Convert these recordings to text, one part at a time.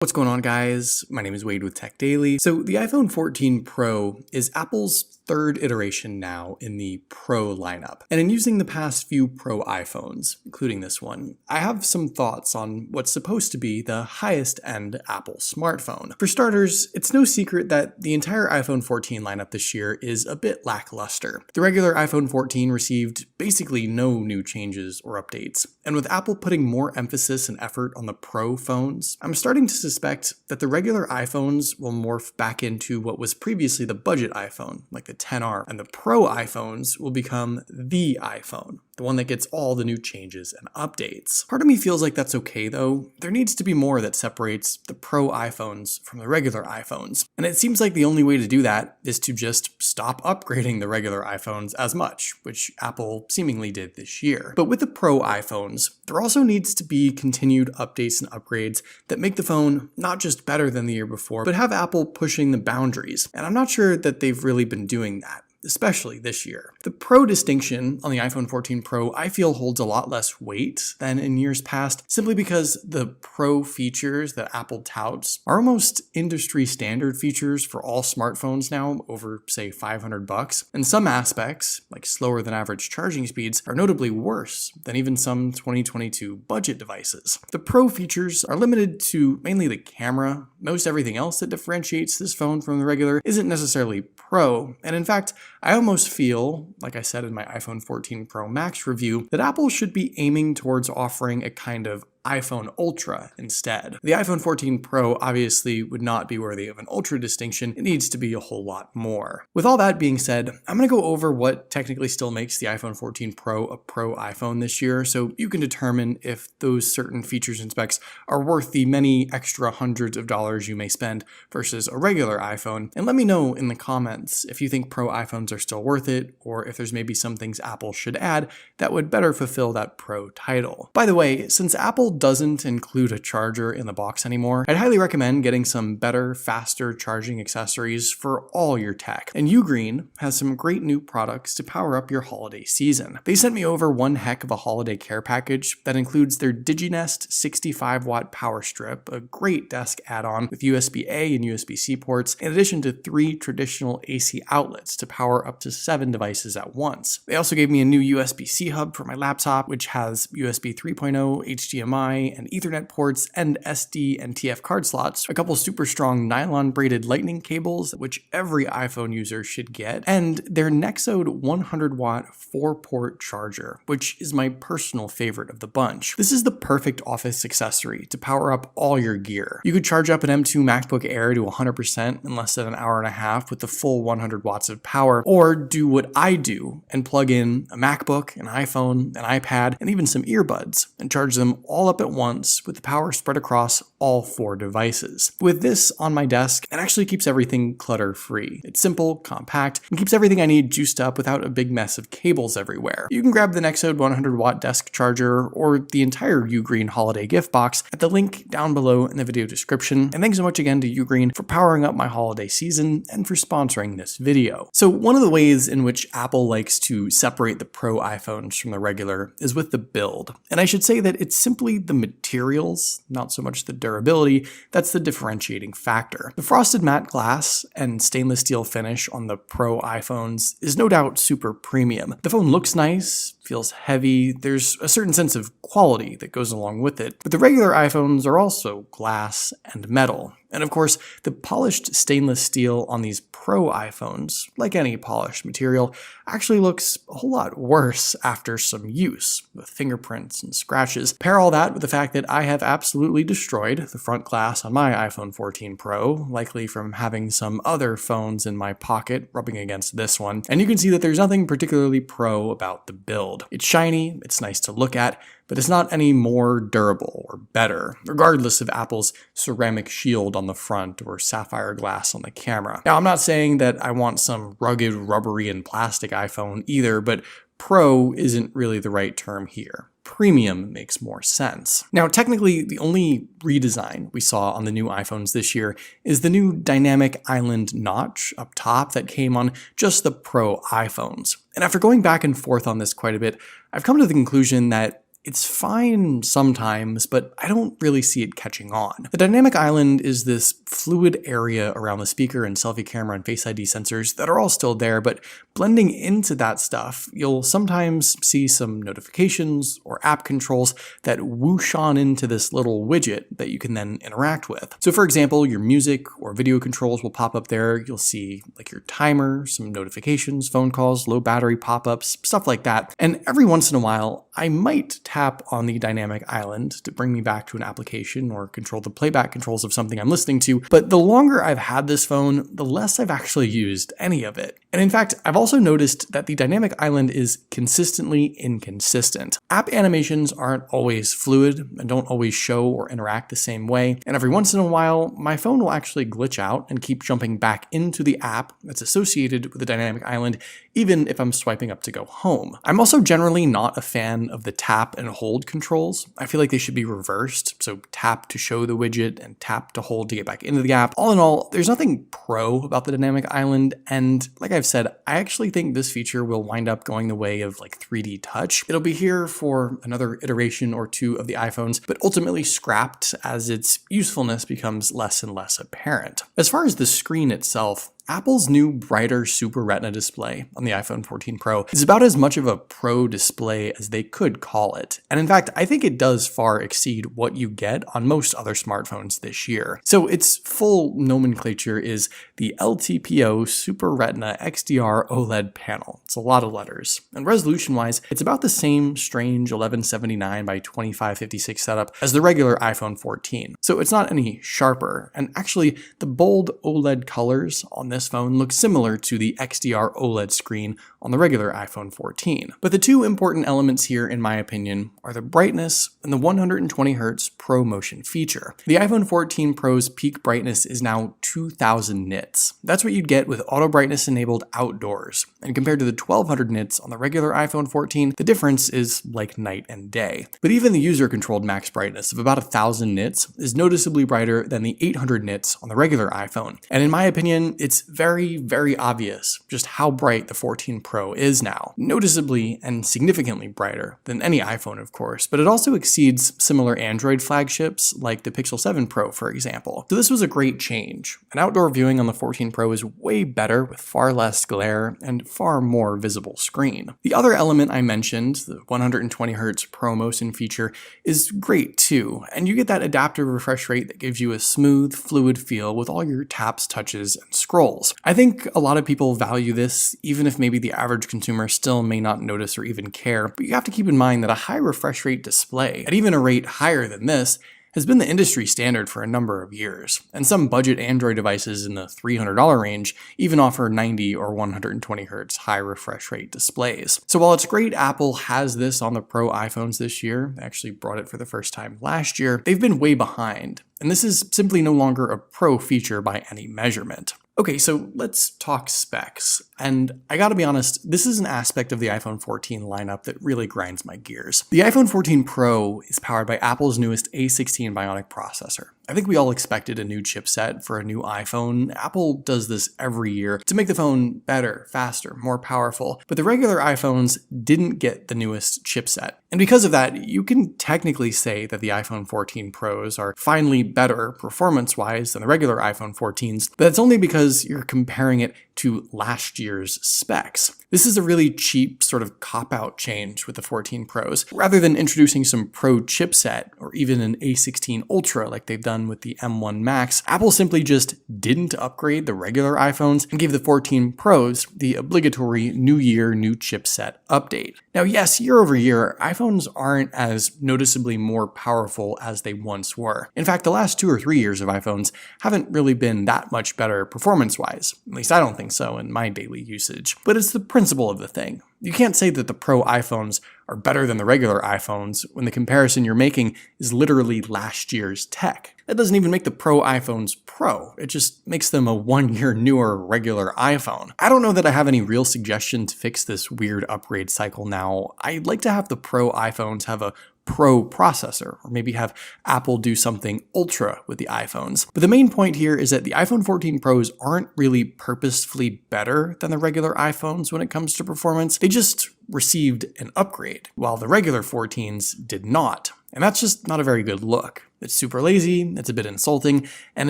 What's going on, guys? My name is Wade with TechDaily. So the iPhone 14 Pro is Apple's third iteration now in the Pro lineup. And in using the past few Pro iPhones, including this one, I have some thoughts on what's supposed to be the highest end Apple smartphone. For starters, it's no secret that the entire iPhone 14 lineup this year is a bit lackluster. The regular iPhone 14 received basically no new changes or updates. And with Apple putting more emphasis and effort on the Pro phones, I'm starting to suspect that the regular iPhones will morph back into what was previously the budget iPhone, like the XR, and the Pro iPhones will become the iPhone, the one that gets all the new changes and updates. Part of me feels like that's okay though. There needs to be more that separates the Pro iPhones from the regular iPhones. And it seems like the only way to do that is to just stop upgrading the regular iPhones as much, which Apple seemingly did this year. But with the Pro iPhones, there also needs to be continued updates and upgrades that make the phone not just better than the year before, but have Apple pushing the boundaries. And I'm not sure that they've really been doing that, especially this year. The Pro distinction on the iPhone 14 Pro I feel holds a lot less weight than in years past, simply because the Pro features that Apple touts are almost industry standard features for all smartphones now, over say $500, and some aspects, like slower than average charging speeds, are notably worse than even some 2022 budget devices. The Pro features are limited to mainly the camera. Most everything else that differentiates this phone from the regular isn't necessarily Pro, and in fact, I almost feel, like I said in my iPhone 14 Pro Max review, that Apple should be aiming towards offering a kind of iPhone Ultra instead. The iPhone 14 Pro obviously would not be worthy of an Ultra distinction. It needs to be a whole lot more. With all that being said, I'm going to go over what technically still makes the iPhone 14 Pro a Pro iPhone this year, so you can determine if those certain features and specs are worth the many extra hundreds of dollars you may spend versus a regular iPhone. And let me know in the comments if you think Pro iPhones are still worth it, or if there's maybe some things Apple should add that would better fulfill that Pro title. By the way, since Apple doesn't include a charger in the box anymore, I'd highly recommend getting some better, faster charging accessories for all your tech. And Ugreen has some great new products to power up your holiday season. They sent me over one heck of a holiday care package that includes their DigiNest 65-watt power strip, a great desk add-on with USB-A and USB-C ports, in addition to 3 traditional AC outlets to power up to 7 devices at once. They also gave me a new USB-C hub for my laptop, which has USB 3.0, HDMI, and Ethernet ports, and SD and TF card slots, a couple super strong nylon braided lightning cables, which every iPhone user should get, and their Nexode 100-watt 4-port charger, which is my personal favorite of the bunch. This is the perfect office accessory to power up all your gear. You could charge up an M2 MacBook Air to 100% in less than an hour and a half with the full 100 watts of power, or do what I do and plug in a MacBook, an iPhone, an iPad, and even some earbuds, and charge them all up at once with the power spread across all 4 devices. With this on my desk, it actually keeps everything clutter-free. It's simple, compact, and keeps everything I need juiced up without a big mess of cables everywhere. You can grab the Nexode 100-watt desk charger or the entire Ugreen holiday gift box at the link down below in the video description. And thanks so much again to Ugreen for powering up my holiday season and for sponsoring this video. So one of the ways in which Apple likes to separate the Pro iPhones from the regular is with the build. And I should say that it's simply the materials, not so much the durability, that's the differentiating factor. The frosted matte glass and stainless steel finish on the Pro iPhones is no doubt super premium. The phone looks nice, feels heavy, there's a certain sense of quality that goes along with it, but the regular iPhones are also glass and metal. And of course, the polished stainless steel on these Pro iPhones, like any polished material, actually looks a whole lot worse after some use, with fingerprints and scratches. Pair all that with the fact that I have absolutely destroyed the front glass on my iPhone 14 Pro, likely from having some other phones in my pocket rubbing against this one, and you can see that there's nothing particularly Pro about the build. It's shiny, it's nice to look at, but it's not any more durable or better, regardless of Apple's ceramic shield on the front or sapphire glass on the camera. Now, I'm not saying that I want some rugged, rubbery, and plastic iPhone either, but Pro isn't really the right term here. Premium makes more sense. Now, technically, the only redesign we saw on the new iPhones this year is the new dynamic island notch up top that came on just the Pro iPhones. And after going back and forth on this quite a bit, I've come to the conclusion that it's fine sometimes, but I don't really see it catching on. The dynamic island is this fluid area around the speaker and selfie camera and Face ID sensors that are all still there, but blending into that stuff, you'll sometimes see some notifications or app controls that whoosh on into this little widget that you can then interact with. So for example, your music or video controls will pop up there. You'll see like your timer, some notifications, phone calls, low battery pop-ups, stuff like that. And every once in a while, I might tap on the dynamic island to bring me back to an application or control the playback controls of something I'm listening to, but the longer I've had this phone, the less I've actually used any of it. And in fact, I've also noticed that the dynamic island is consistently inconsistent. App animations aren't always fluid and don't always show or interact the same way, and every once in a while, my phone will actually glitch out and keep jumping back into the app that's associated with the dynamic island, even if I'm swiping up to go home. I'm also generally not a fan of the tap and hold controls. I feel like they should be reversed, so tap to show the widget and tap to hold to get back into the app. All in all, there's nothing pro about the dynamic island, and like I've said, I actually think this feature will wind up going the way of like 3D touch. It'll be here for another iteration or two of the iPhones, but ultimately scrapped as its usefulness becomes less and less apparent. As far as the screen itself, Apple's new brighter Super Retina display on the iPhone 14 Pro is about as much of a pro display as they could call it. And in fact, I think it does far exceed what you get on most other smartphones this year. So its full nomenclature is the LTPO Super Retina XDR OLED panel. It's a lot of letters. And resolution-wise, it's about the same strange 1179 by 2556 setup as the regular iPhone 14. So it's not any sharper. And actually, the bold OLED colors on this phone look similar to the XDR OLED screen on the regular iPhone 14. But the two important elements here, in my opinion, are the brightness and the 120Hz Pro Motion feature. The iPhone 14 Pro's peak brightness is now 2000 nits. That's what you'd get with auto brightness enabled outdoors. And compared to the 1200 nits on the regular iPhone 14, the difference is like night and day. But even the user-controlled max brightness of about 1000 nits is noticeably brighter than the 800 nits on the regular iPhone. And in my opinion, it's very, very obvious just how bright the 14 Pro is now. Noticeably and significantly brighter than any iPhone, of course, but it also exceeds similar Android flagships like the Pixel 7 Pro, for example. So this was a great change. And outdoor viewing on the 14 Pro is way better with far less glare and far more visible screen. The other element I mentioned, the 120Hz Pro Motion feature, is great too, and you get that adaptive refresh rate that gives you a smooth, fluid feel with all your taps, touches, and scrolls. I think a lot of people value this, even if maybe the average consumer still may not notice or even care, but you have to keep in mind that a high refresh rate display, at even a rate higher than this, has been the industry standard for a number of years, and some budget Android devices in the $300 range even offer 90 or 120Hz high refresh rate displays. So while it's great Apple has this on the Pro iPhones this year, they actually brought it for the first time last year, they've been way behind, and this is simply no longer a Pro feature by any measurement. Okay, so let's talk specs. And I gotta be honest, this is an aspect of the iPhone 14 lineup that really grinds my gears. The iPhone 14 Pro is powered by Apple's newest A16 Bionic processor. I think we all expected a new chipset for a new iPhone. Apple does this every year to make the phone better, faster, more powerful, but the regular iPhones didn't get the newest chipset. And because of that, you can technically say that the iPhone 14 Pros are finally better performance-wise than the regular iPhone 14s, but that's only because you're comparing it to last year's specs. This is a really cheap sort of cop-out change with the 14 Pros. Rather than introducing some Pro chipset or even an A16 Ultra like they've done with the M1 Max, Apple simply just didn't upgrade the regular iPhones and gave the 14 Pros the obligatory New Year, new chipset update. Now, yes, year over year, iPhones aren't as noticeably more powerful as they once were. In fact, the last 2 or 3 years of iPhones haven't really been that much better performance-wise. At least I don't think so in my daily usage. But it's the principle of the thing. You can't say that the Pro iPhones are better than the regular iPhones when the comparison you're making is literally last year's tech. That doesn't even make the Pro iPhones Pro. It just makes them a 1 year newer regular iPhone. I don't know that I have any real suggestion to fix this weird upgrade cycle now. I'd like to have the Pro iPhones have a Pro processor, or maybe have Apple do something Ultra with the iPhones. But the main point here is that the iPhone 14 Pros aren't really purposefully better than the regular iPhones when it comes to performance. They just received an upgrade, while the regular 14s did not. And that's just not a very good look. It's super lazy, it's a bit insulting, and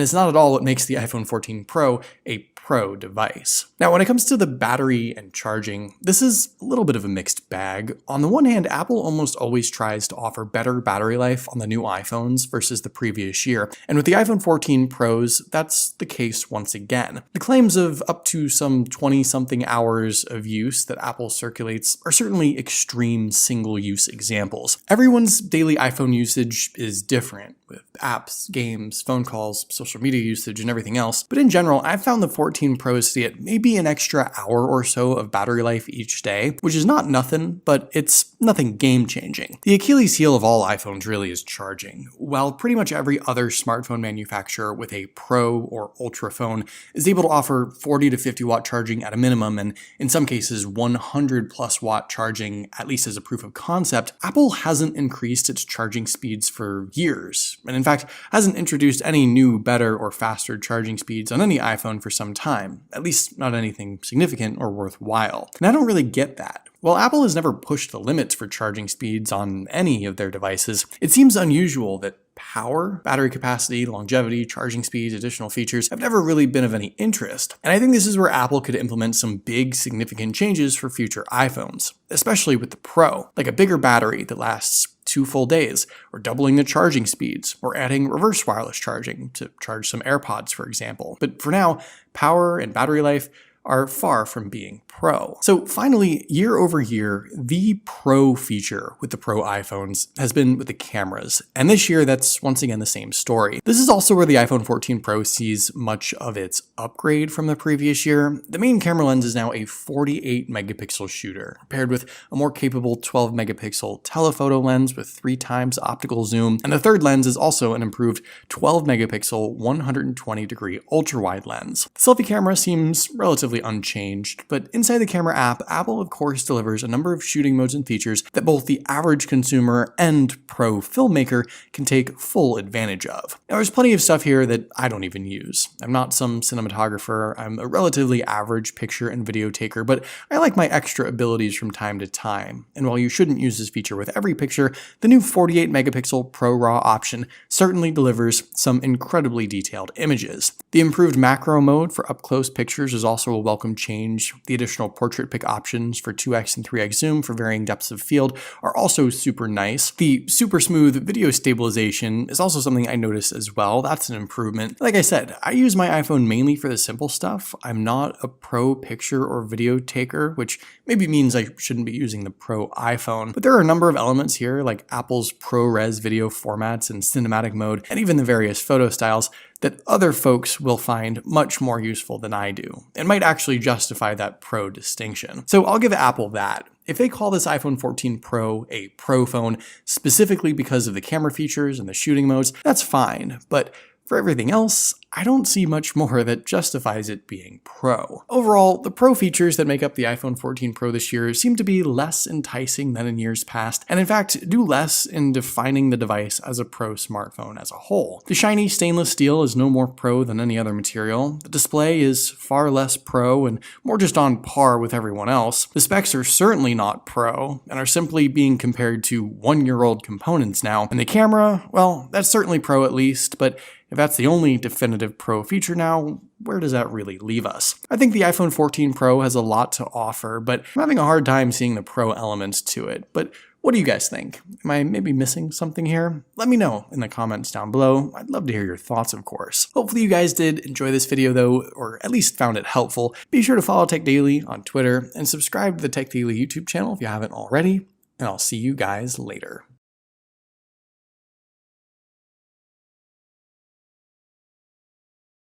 it's not at all what makes the iPhone 14 Pro a Pro device. Now, when it comes to the battery and charging, this is a little bit of a mixed bag. On the one hand, Apple almost always tries to offer better battery life on the new iPhones versus the previous year, and with the iPhone 14 Pros, that's the case once again. The claims of up to some 20-something hours of use that Apple circulates are certainly extreme single-use examples. Everyone's daily iPhone usage is different, with apps, games, phone calls, social media usage, and everything else. But in general, I've found the 14 Pros to get maybe an extra hour or so of battery life each day, which is not nothing, but it's nothing game-changing. The Achilles heel of all iPhones really is charging. While pretty much every other smartphone manufacturer with a Pro or Ultra phone is able to offer 40 to 50 watt charging at a minimum, and in some cases 100 plus watt charging, at least as a proof of concept, Apple hasn't increased its charging speeds for years. And in fact, hasn't introduced any new, better, or faster charging speeds on any iPhone for some time, at least not anything significant or worthwhile. And I don't really get that. While Apple has never pushed the limits for charging speeds on any of their devices, it seems unusual that power, battery capacity, longevity, charging speeds, additional features have never really been of any interest. And I think this is where Apple could implement some big, significant changes for future iPhones, especially with the Pro, like a bigger battery that lasts 2 full days, or doubling the charging speeds, or adding reverse wireless charging to charge some AirPods, for example. But for now, power and battery life are far from being Pro. So finally, year over year, the Pro feature with the Pro iPhones has been with the cameras. And this year, that's once again the same story. This is also where the iPhone 14 Pro sees much of its upgrade from the previous year. The main camera lens is now a 48 megapixel shooter, paired with a more capable 12 megapixel telephoto lens with 3 times optical zoom. And the third lens is also an improved 12 megapixel 120 degree ultra wide lens. The selfie camera seems relatively unchanged, but inside the camera app, Apple of course delivers a number of shooting modes and features that both the average consumer and pro filmmaker can take full advantage of. Now, there's plenty of stuff here that I don't even use. I'm not some cinematographer, I'm a relatively average picture and video taker, but I like my extra abilities from time to time. And while you shouldn't use this feature with every picture, the new 48 megapixel Pro RAW option certainly delivers some incredibly detailed images. The improved macro mode for up-close pictures is also a welcome change. The additional portrait pick options for 2x and 3x zoom for varying depths of field are also super nice. The super smooth video stabilization is also something I noticed as well. That's an improvement. Like I said, I use my iPhone mainly for the simple stuff. I'm not a pro picture or video taker, which maybe means I shouldn't be using the Pro iPhone. But there are a number of elements here, like Apple's ProRes video formats and cinematic mode, and even the various photo styles that other folks will find much more useful than I do, and might actually justify that Pro distinction. So I'll give Apple that. If they call this iPhone 14 Pro a Pro phone specifically because of the camera features and the shooting modes, that's fine, but for everything else, I don't see much more that justifies it being Pro. Overall, the Pro features that make up the iPhone 14 Pro this year seem to be less enticing than in years past, and in fact, do less in defining the device as a Pro smartphone as a whole. The shiny stainless steel is no more Pro than any other material. The display is far less Pro and more just on par with everyone else. The specs are certainly not Pro, and are simply being compared to one-year-old components now. And the camera, well, that's certainly Pro at least, but if that's the only definitive Pro feature now, where does that really leave us? I think the iPhone 14 Pro has a lot to offer, but I'm having a hard time seeing the Pro elements to it. But what do you guys think? Am I maybe missing something here? Let me know in the comments down below. I'd love to hear your thoughts, of course. Hopefully you guys did enjoy this video though, or at least found it helpful. Be sure to follow TechDaily on Twitter and subscribe to the TechDaily YouTube channel if you haven't already, and I'll see you guys later.